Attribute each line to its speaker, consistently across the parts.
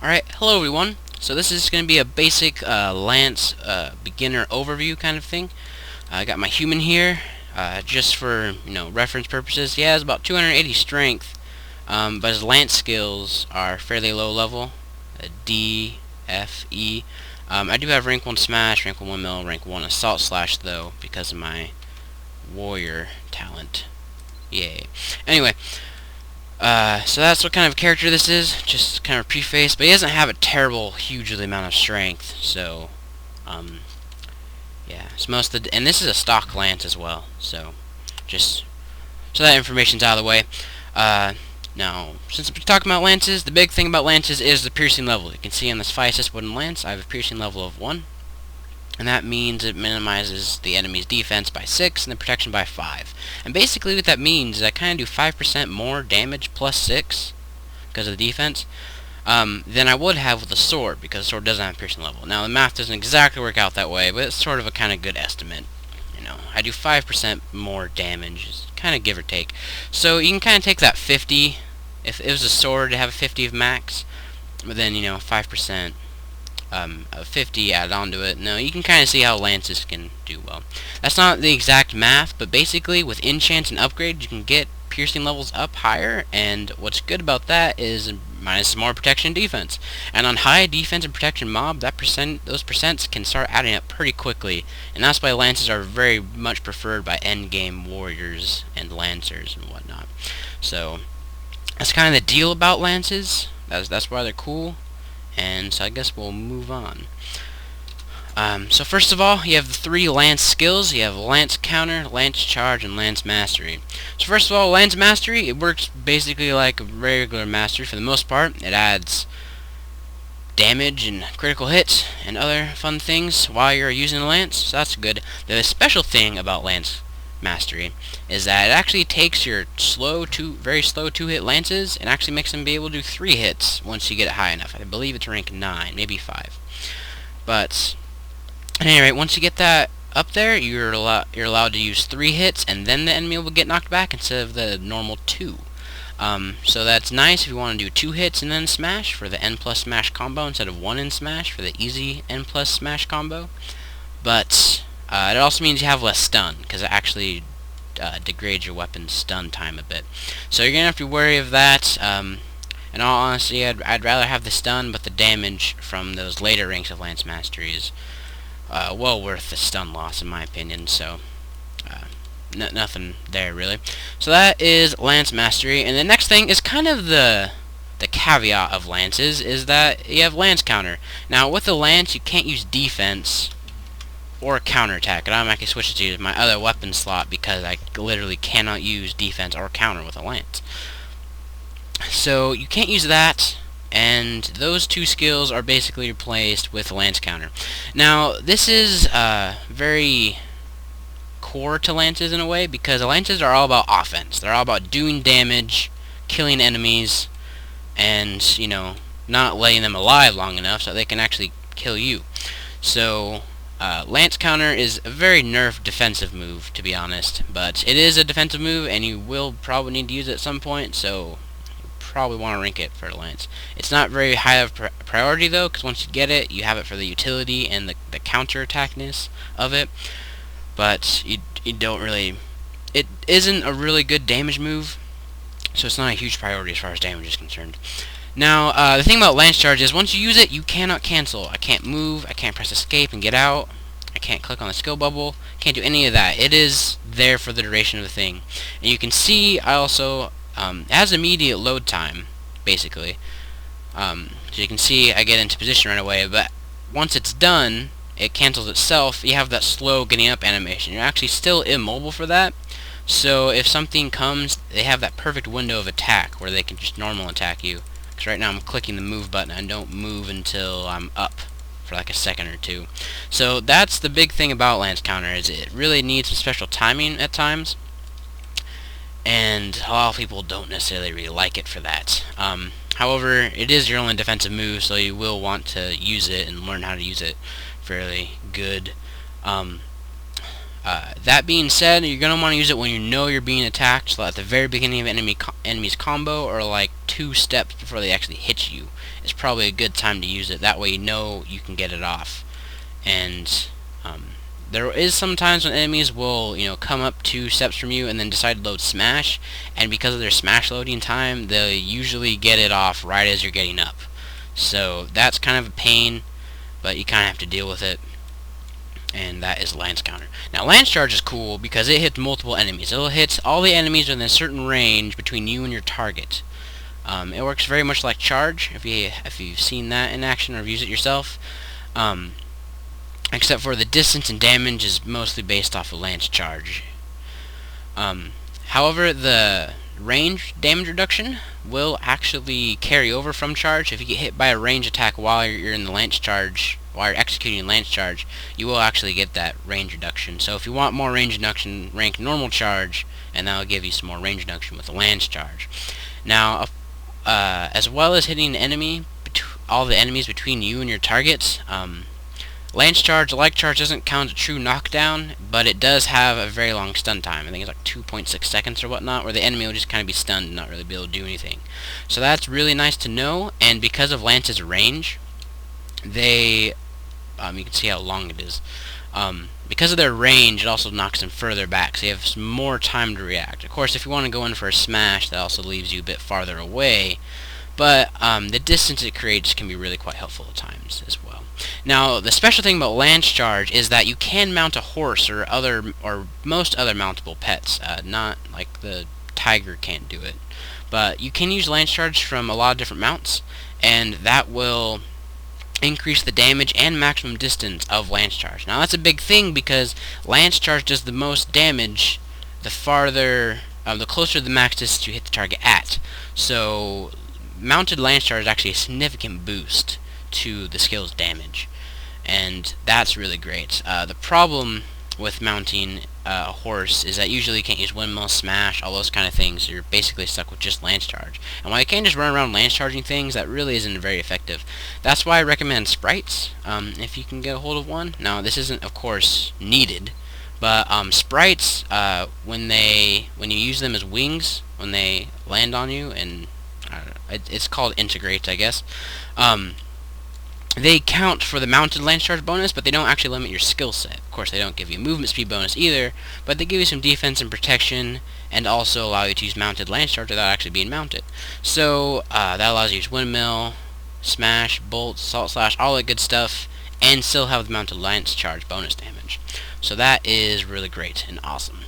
Speaker 1: Alright, hello everyone. So this is going to be a basic Lance beginner overview kind of thing. I got my human here, just for reference purposes. He has about 280 strength, but his Lance skills are fairly low level, D, F, E. I do have rank 1 smash, rank 1 windmill, rank 1 assault slash though, because of my warrior talent. Yay. Anyway, so that's what kind of character this is, just kind of preface, but he doesn't have a terrible, hugely amount of strength, so, yeah, so and this is a stock lance as well, so, just, so that information's out of the way. Now, since we're talking about lances, the big thing about lances is the piercing level. You can see on this Physis wooden lance, I have a piercing level of 1. And that means it minimizes the enemy's defense by 6 and the protection by 5. And basically what that means is I kind of do 5% more damage plus 6 because of the defense than I would have with a sword, because the sword doesn't have a piercing level. Now the math doesn't exactly work out that way, but it's sort of a kind of good estimate. I do 5% more damage, kind of give or take. So you can kind of take that 50, if it was a sword to have a 50 of max, but then 5%. Of 50 added onto it. Now you can kind of see how lances can do well. That's not the exact math, but basically with enchants and upgrades you can get piercing levels up higher, and what's good about that is minus more protection and defense. And on high defense and protection mob, those percents can start adding up pretty quickly, and that's why lances are very much preferred by endgame warriors and lancers and whatnot. So that's kind of the deal about lances. That's why they're cool. And so I guess we'll move on. So first of all, you have the 3 lance skills. You have lance counter, lance charge, and lance mastery. So first of all, lance mastery, it works basically like a regular mastery for the most part. It adds damage and critical hits and other fun things while you're using the lance, so that's good. The special thing about lance mastery is that it actually takes your very slow 2-hit lances and actually makes them be able to do 3 hits once you get it high enough. I believe it's rank 9, maybe 5. But at any rate, once you get that up there, you're allowed to use 3 hits, and then the enemy will get knocked back instead of the normal 2. So that's nice if you want to do 2 hits and then smash for the N plus smash combo instead of 1 in smash for the easy N plus smash combo. But it also means you have less stun, because it actually degrades your weapon's stun time a bit. So you're going to have to worry of that. In all honesty, I'd rather have the stun, but the damage from those later ranks of Lance Mastery is well worth the stun loss, in my opinion. So nothing there, really. So that is Lance Mastery. And the next thing is kind of the caveat of lances, is that you have Lance Counter. Now, with the lance, you can't use defense or counterattack. It automatically switches to my other weapon slot because I literally cannot use defense or counter with a lance. So you can't use that, and those 2 skills are basically replaced with lance counter. Now this is very core to lances in a way, because lances are all about offense. They're all about doing damage, killing enemies, and not letting them alive long enough so they can actually kill you. So lance counter is a very nerfed defensive move, to be honest, but it is a defensive move, and you will probably need to use it at some point, so you probably want to rank it for lance. It's not very high of priority though, because once you get it, you have it for the utility and the counter-attackness of it, but you don't really... It isn't a really good damage move, so it's not a huge priority as far as damage is concerned. Now, the thing about Lance Charge is once you use it, you cannot cancel. I can't move, I can't press escape and get out, I can't click on the skill bubble, can't do any of that. It is there for the duration of the thing. And you can see I also, it has immediate load time, basically. So you can see I get into position right away, but once it's done, it cancels itself. You have that slow getting up animation. You're actually still immobile for that. So if something comes, they have that perfect window of attack where they can just normal attack you. Because right now I'm clicking the move button and don't move until I'm up for like a second or 2. So that's the big thing about lance counter, is it really needs some special timing at times, and a lot of people don't necessarily really like it for that. However, it is your only defensive move, so you will want to use it and learn how to use it fairly good. That being said, you're going to want to use it when you know you're being attacked, so at the very beginning of enemy's combo, or like 2 steps before they actually hit you, is probably a good time to use it. That way you know you can get it off. And there is sometimes when enemies will, come up 2 steps from you and then decide to load smash, and because of their smash loading time, they'll usually get it off right as you're getting up. So that's kind of a pain, but you kind of have to deal with it. And that is Lance Counter. Now, Lance Charge is cool because it hits multiple enemies. It'll hit all the enemies within a certain range between you and your target. It works very much like Charge, if you've seen that in action or used it yourself. Except for the distance and damage is mostly based off of Lance Charge. However, the range damage reduction will actually carry over from Charge. If you get hit by a range attack while you're in the Lance Charge, while you're executing Lance Charge, you will actually get that range reduction. So if you want more range reduction, rank normal Charge, and that will give you some more range reduction with the Lance Charge. Now, as well as hitting all the enemies between you and your targets, Lance Charge, like Charge, doesn't count a true knockdown, but it does have a very long stun time. I think it's like 2.6 seconds or whatnot, where the enemy will just kind of be stunned and not really be able to do anything. So that's really nice to know, and because of Lance's range, you can see how long it is. Because of their range, it also knocks them further back, so you have some more time to react. Of course, if you want to go in for a smash, that also leaves you a bit farther away, but the distance it creates can be really quite helpful at times as well. Now, the special thing about Lance Charge is that you can mount a horse or most other mountable pets. Not like the tiger can't do it, but you can use Lance Charge from a lot of different mounts, and that will increase the damage and maximum distance of Lance Charge. Now, that's a big thing because Lance Charge does the most damage the closer to the max distance you hit the target at. So, mounted Lance Charge is actually a significant boost to the skill's damage, and that's really great. The problem with mounting a horse is that usually you can't use windmill, smash, all those kind of things. You're basically stuck with just Lance Charge, and while you can't just run around Lance Charging things, that really isn't very effective. That's why I recommend sprites, if you can get a hold of one. Now, this isn't, of course, needed, but sprites, when you use them as wings, when they land on you, and it's called integrate, I guess. They count for the mounted Lance Charge bonus, but they don't actually limit your skill set. Of course, they don't give you movement speed bonus either, but they give you some defense and protection, and also allow you to use mounted Lance Charge without actually being mounted. So, that allows you to use windmill, smash, bolt, salt slash, all that good stuff, and still have the mounted Lance Charge bonus damage. So that is really great and awesome.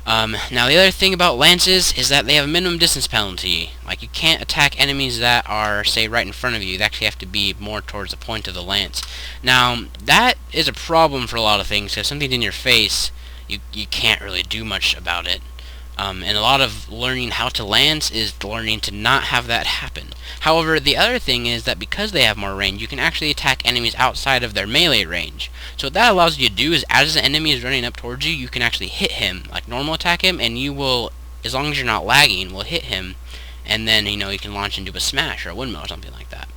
Speaker 1: Now, the other thing about lances is that they have a minimum distance penalty. Like, you can't attack enemies that are, say, right in front of you. They actually have to be more towards the point of the lance. Now, that is a problem for a lot of things, because if something's in your face, you can't really do much about it. And a lot of learning how to lance is learning to not have that happen. However, the other thing is that because they have more range, you can actually attack enemies outside of their melee range. So what that allows you to do is, as the enemy is running up towards you, you can actually hit him, like normal attack him, and you will, as long as you're not lagging, will hit him, and then, you can launch into a smash or a windmill or something like that.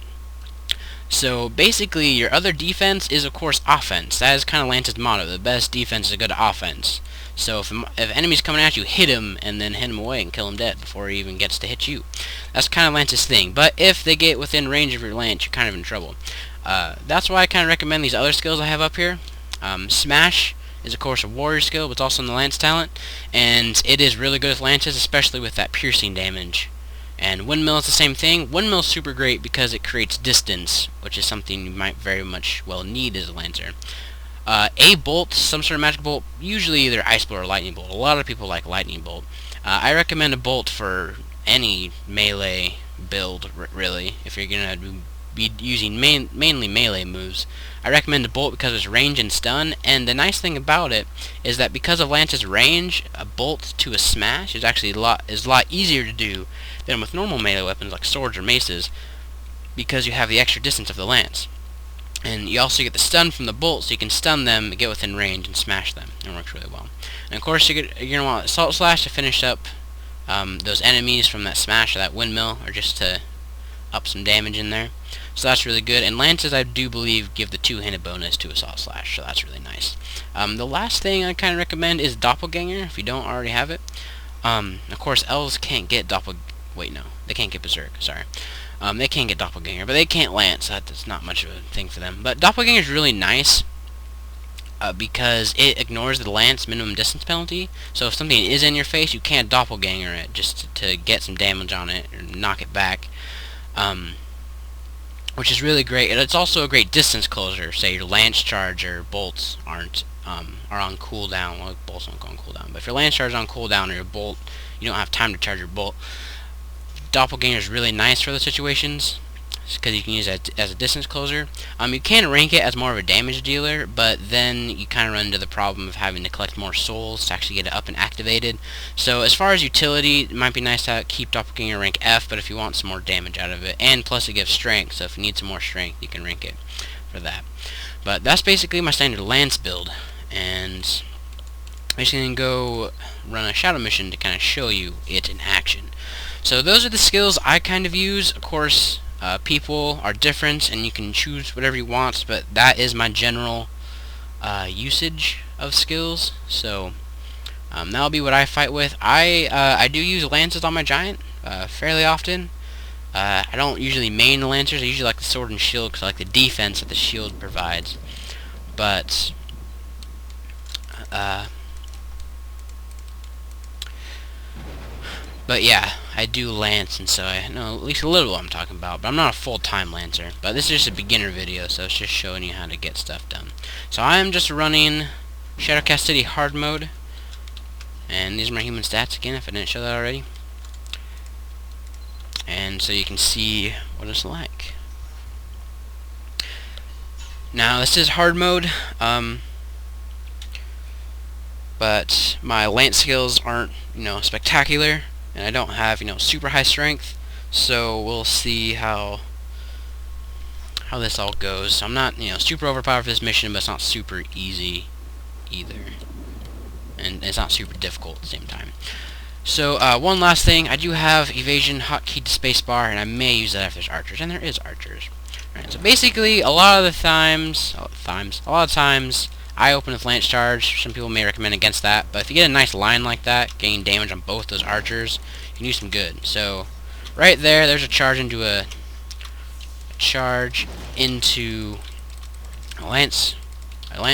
Speaker 1: So basically, your other defense is, of course, offense. That is kind of Lance's motto: the best defense is a good offense. So if enemy's coming at you, hit him, and then hit him away and kill him dead before he even gets to hit you. That's kind of Lance's thing. But if they get within range of your lance, you're kind of in trouble. That's why I kind of recommend these other skills I have up here. Smash is, of course, a warrior skill, but it's also in the lance talent, and it is really good with lances, especially with that piercing damage. And windmill is the same thing. Windmill is super great because it creates distance, which is something you might very much well need as a lancer. A bolt, some sort of magic bolt, usually either ice bolt or lightning bolt. A lot of people like lightning bolt. I recommend a bolt for any melee build, really, if you're going to be using mainly melee moves. I recommend a bolt because of its range and stun, and the nice thing about it is that because of Lance's range, a bolt to a smash is actually a lot easier to do than with normal melee weapons like swords or maces, because you have the extra distance of the lance. And you also get the stun from the bolt, so you can stun them, get within range, and smash them. It works really well. And of course, you're going to want Assault Slash to finish up those enemies from that smash or that windmill, or just to up some damage in there. So that's really good. And lances, I do believe, give the two-handed bonus to Assault Slash, so that's really nice. The last thing I kind of recommend is Doppelganger, if you don't already have it. Of course, elves can't get Wait, no. They can't get Berserk, sorry. They can get Doppelganger, but they can't Lance, so that's not much of a thing for them. But Doppelganger is really nice because it ignores the Lance minimum distance penalty. So if something is in your face, you can't Doppelganger it just to get some damage on it or knock it back. Which is really great. And it's also a great distance closer. Say your Lance Charge or bolts aren't are on cooldown. Well, bolts don't go on cooldown, but if your Lance Charge is on cooldown or your bolt, you don't have time to charge your bolt. Doppelganger is really nice for those situations because you can use it as a distance closer. You can rank it as more of a damage dealer, but then you kind of run into the problem of having to collect more souls to actually get it up and activated. So as far as utility, it might be nice to keep Doppelganger rank F, but if you want some more damage out of it, and plus it gives strength, so if you need some more strength, you can rank it for that. But that's basically my standard Lance build, and I'm just going to go run a shadow mission to kind of show you it in action. So those are the skills I kind of use. Of course, people are different, and you can choose whatever you want, but that is my general usage of skills. So that'll be what I fight with. I do use lances on my giant fairly often. I don't usually main the lancers. I usually like the sword and shield because I like the defense that the shield provides. But yeah, I do lance, and so I know at least a little what I'm talking about, but I'm not a full-time lancer. But this is just a beginner video, so it's just showing you how to get stuff done. So I am just running Shadowcast City hard mode, and these are my human stats again, if I didn't show that already. And so you can see what it's like. Now this is hard mode, but my lance skills aren't, spectacular. And I don't have, super high strength, so we'll see how this all goes. So I'm not, super overpowered for this mission, but it's not super easy either, and it's not super difficult at the same time. So one last thing, I do have evasion hotkey to spacebar, and I may use that if there's archers, and there is archers. Alright, so basically, a lot of times, I open with Lance Charge. Some people may recommend against that, but if you get a nice line like that, getting damage on both those archers, you can do some good. So, right there's a charge into a lance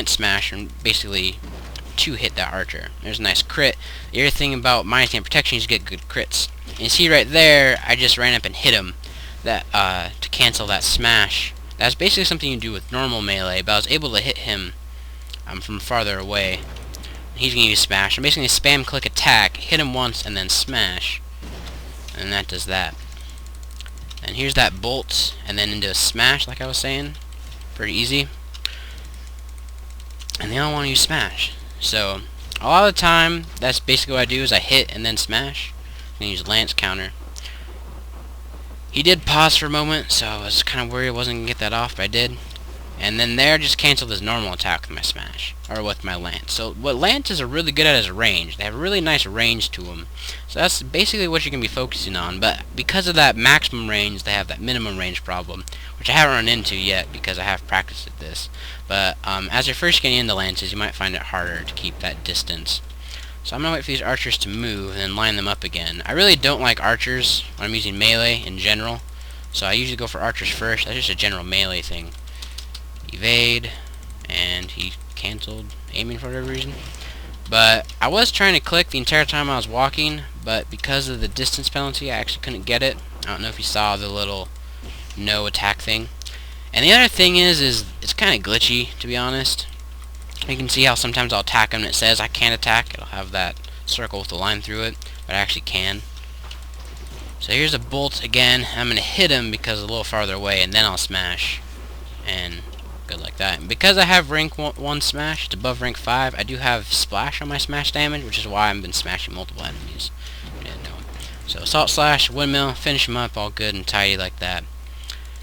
Speaker 1: smash, and basically to hit that archer. There's a nice crit. The other thing about minus and protection is you get good crits. And you see right there, I just ran up and hit him to cancel that smash. That's basically something you do with normal melee, but I was able to hit him from farther away. He's going to use smash. I'm basically spam click attack, hit him once, and then smash. And that does that. And here's that bolt, and then into a smash, like I was saying. Pretty easy. And they all want to use smash. So, a lot of the time, that's basically what I do, is I hit and then smash. And use lance counter. He did pause for a moment, so I was kind of worried I wasn't going to get that off, but I did. And then there, just canceled his normal attack with my smash, or with my lance. So what lances are really good at is range. They have a really nice range to them. So that's basically what you can be focusing on. But because of that maximum range, they have that minimum range problem, which I haven't run into yet because I have practiced at this. But as you're first getting into lances, you might find it harder to keep that distance. So I'm going to wait for these archers to move and then line them up again. I really don't like archers when I'm using melee in general. So I usually go for archers first. That's just a general melee thing. Evade, and he canceled aiming for whatever reason. But I was trying to click the entire time I was walking, but because of the distance penalty, I actually couldn't get it. I don't know if you saw the little no attack thing. And the other thing is it's kind of glitchy, to be honest. You can see how sometimes I'll attack him and it says I can't attack. It'll have that circle with the line through it, but I actually can. So here's a bolt again. I'm going to hit him because it's a little farther away, and then I'll smash. And good like that. And because I have rank 1 smash, it's above rank 5, I do have splash on my smash damage, which is why I've been smashing multiple enemies. I didn't know it. So assault slash, windmill, finish them up all good and tidy like that.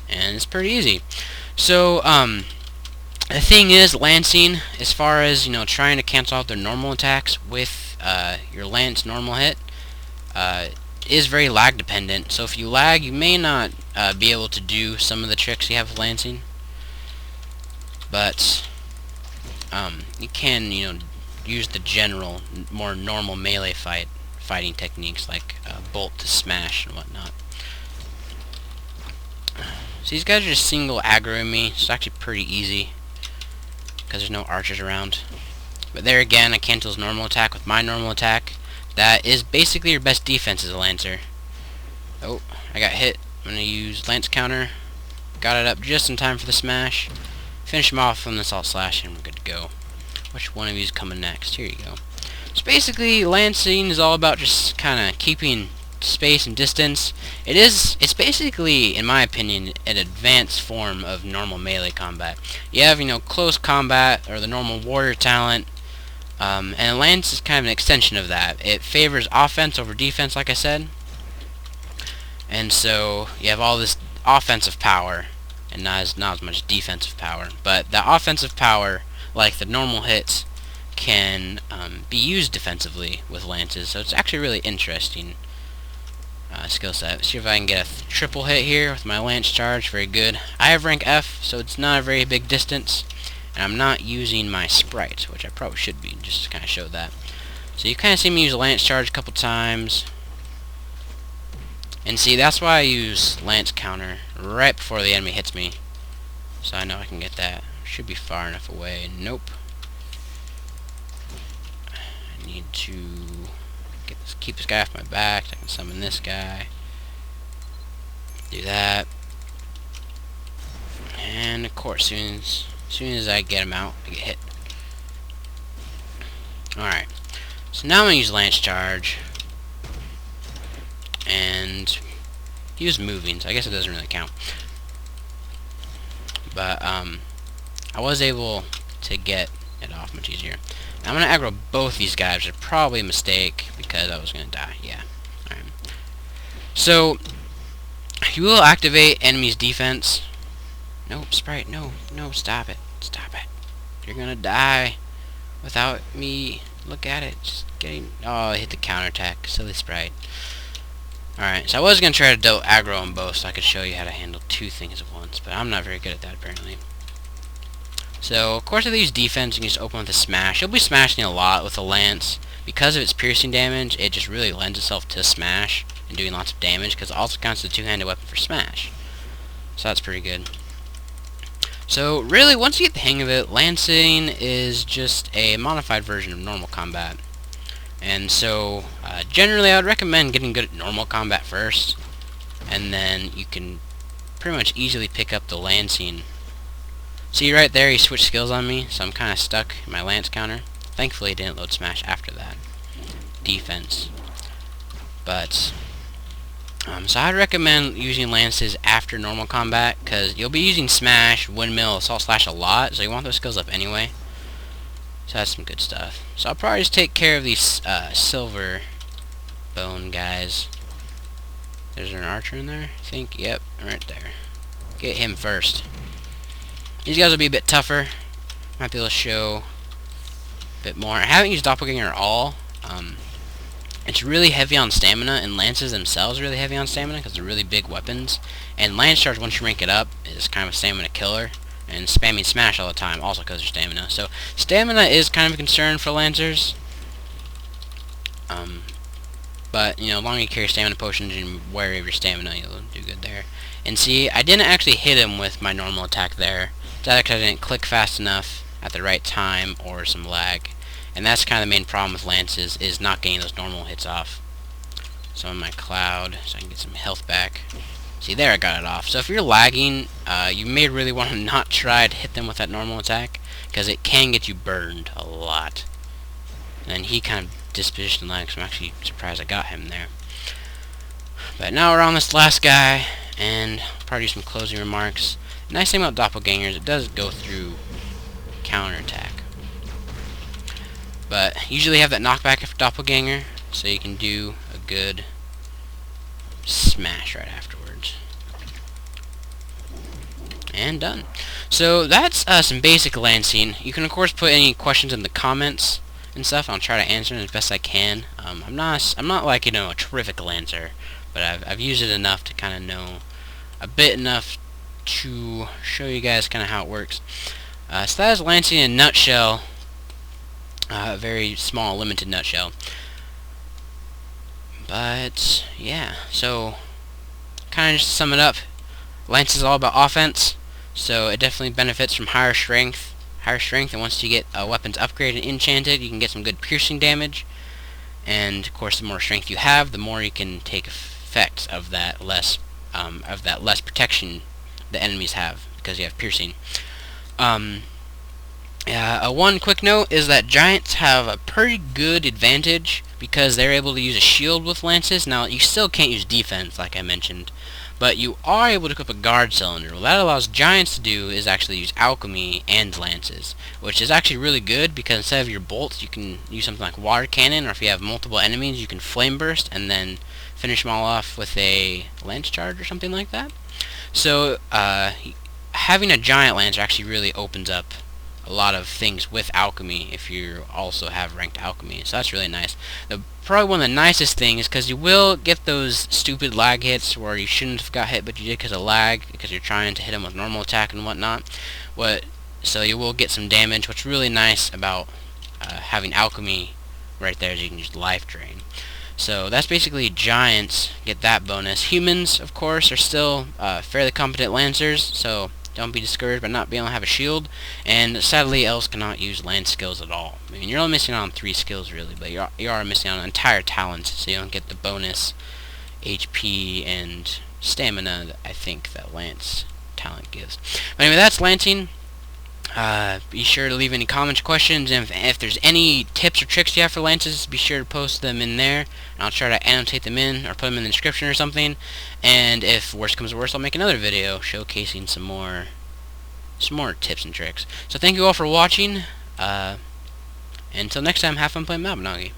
Speaker 1: And it's pretty easy. So, the thing is, lancing, as far as, trying to cancel out their normal attacks with your lance normal hit, is very lag dependent. So if you lag, you may not be able to do some of the tricks you have with lancing. But you can, use the general, more normal melee fighting techniques like bolt to smash and whatnot. these guys are just single aggroing me. It's actually pretty easy because there's no archers around. But there again, I cancel his normal attack with my normal attack. That is basically your best defense as a Lancer. Oh, I got hit. I'm going to use Lance Counter. Got it up just in time for the smash. Finish him off on the Assault Slash and we're good to go. Which one of you is coming next? Here you go. So basically, lancing is all about just kind of keeping space and distance. It's basically, in my opinion, an advanced form of normal melee combat. You have, close combat, or the normal warrior talent, and lance is kind of an extension of that. It favors offense over defense, like I said. And so, you have all this offensive power, and not as much defensive power. But the offensive power, like the normal hits, can be used defensively with lances. So it's actually really interesting skill set. See if I can get a triple hit here with my lance charge. Very good. I have rank F, so it's not a very big distance. And I'm not using my sprite, which I probably should be, just to kind of show that. So you kind of see me use a lance charge a couple times. And see, that's why I use lance counter right before the enemy hits me. So I know I can get that. Should be far enough away. Nope. I need to keep this guy off my back. I can summon this guy. Do that. And of course, as soon as I get him out, I get hit. Alright. So now I'm going to use Lance Charge. And he was moving, so I guess it doesn't really count. But I was able to get it off much easier. Now I'm going to aggro both these guys, which is probably a mistake because I was going to die. Yeah. Alright. So, you will activate enemy's defense. Nope, Sprite, no, stop it. Stop it. You're going to die without me. Look at it. Just getting. Oh, I hit the counterattack. Silly Sprite. Alright, so I was going to try to aggro them both so I could show you how to handle two things at once, but I'm not very good at that apparently. So, of course, if they use defense, you can just open with a smash. You'll be smashing a lot with a lance. Because of its piercing damage, it just really lends itself to smash and doing lots of damage, because it also counts as a two-handed weapon for smash. So that's pretty good. So, really, once you get the hang of it, lancing is just a modified version of normal combat. And so, generally, I would recommend getting good at normal combat first, and then you can pretty much easily pick up the lancing. See right there, he switched skills on me, so I'm kind of stuck in my lance counter. Thankfully, it didn't load smash after that. Defense. But, so I'd recommend using lances after normal combat, because you'll be using smash, windmill, assault slash a lot, so you want those skills up anyway. So that's some good stuff. So I'll probably just take care of these silver bone guys. There's an archer in there, I think. Yep, right there. Get him first. These guys will be a bit tougher. Might be able to show a bit more. I haven't used Doppelganger at all. It's really heavy on stamina, and lances themselves are really heavy on stamina because they're really big weapons. And lance charge, once you rank it up, is kind of a stamina killer. And spamming smash all the time also because of stamina. So stamina is kind of a concern for lancers. But, as long as you carry stamina potions and wary of your stamina, you'll do good there. And see, I didn't actually hit him with my normal attack there. It's either because I didn't click fast enough at the right time or some lag. And that's kind of the main problem with lances, is not getting those normal hits off. So I'm in my cloud, so I can get some health back. See, there I got it off. So if you're lagging, you may really want to not try to hit them with that normal attack, because it can get you burned a lot. And he kind of dispositioned lag, so I'm actually surprised I got him there. But now we're on this last guy, and I'll probably do some closing remarks. The nice thing about Doppelgangers, it does go through counterattack. But usually have that knockback for Doppelganger, so you can do a good smash right afterwards. And done. So that's some basic lancing. You can of course put any questions in the comments and stuff. I'll try to answer them as best I can. I'm not like a terrific lancer, but I've used it enough to kind of know a bit enough to show you guys kind of how it works. So that is lancing in a nutshell. A very small, limited nutshell. But yeah, so kind of just to sum it up. Lance is all about offense, so it definitely benefits from higher strength. And once you get weapons upgraded and enchanted, you can get some good piercing damage. And of course, the more strength you have, the more you can take effect of that less protection the enemies have because you have piercing. One quick note is that giants have a pretty good advantage because they're able to use a shield with lances. Now, you still can't use defense, like I mentioned, but you are able to equip a guard cylinder. What that allows giants to do is actually use alchemy and lances, which is actually really good because instead of your bolts, you can use something like water cannon, or if you have multiple enemies, you can flame burst and then finish them all off with a lance charge or something like that. So, having a giant lancer actually really opens up a lot of things with alchemy if you also have ranked alchemy, so that's really nice. Probably one of the nicest things, because you will get those stupid lag hits where you shouldn't have got hit but you did because of lag, because you're trying to hit them with normal attack and whatnot. So you will get some damage. What's really nice about having alchemy right there is you can use life drain. So that's basically giants get that bonus. Humans, of course, are still fairly competent lancers, so don't be discouraged by not being able to have a shield. And sadly, elves cannot use lance skills at all. I mean, you're only missing out on 3 skills really, but you are missing out on entire talents, so you don't get the bonus HP and stamina that I think that lance talent gives. But anyway, that's lancing. Be sure to leave any comments or questions, and if there's any tips or tricks you have for lances, be sure to post them in there, and I'll try to annotate them in, or put them in the description or something. And if worst comes to worst, I'll make another video showcasing some more tips and tricks. So thank you all for watching. Until next time, have fun playing Mabinogi.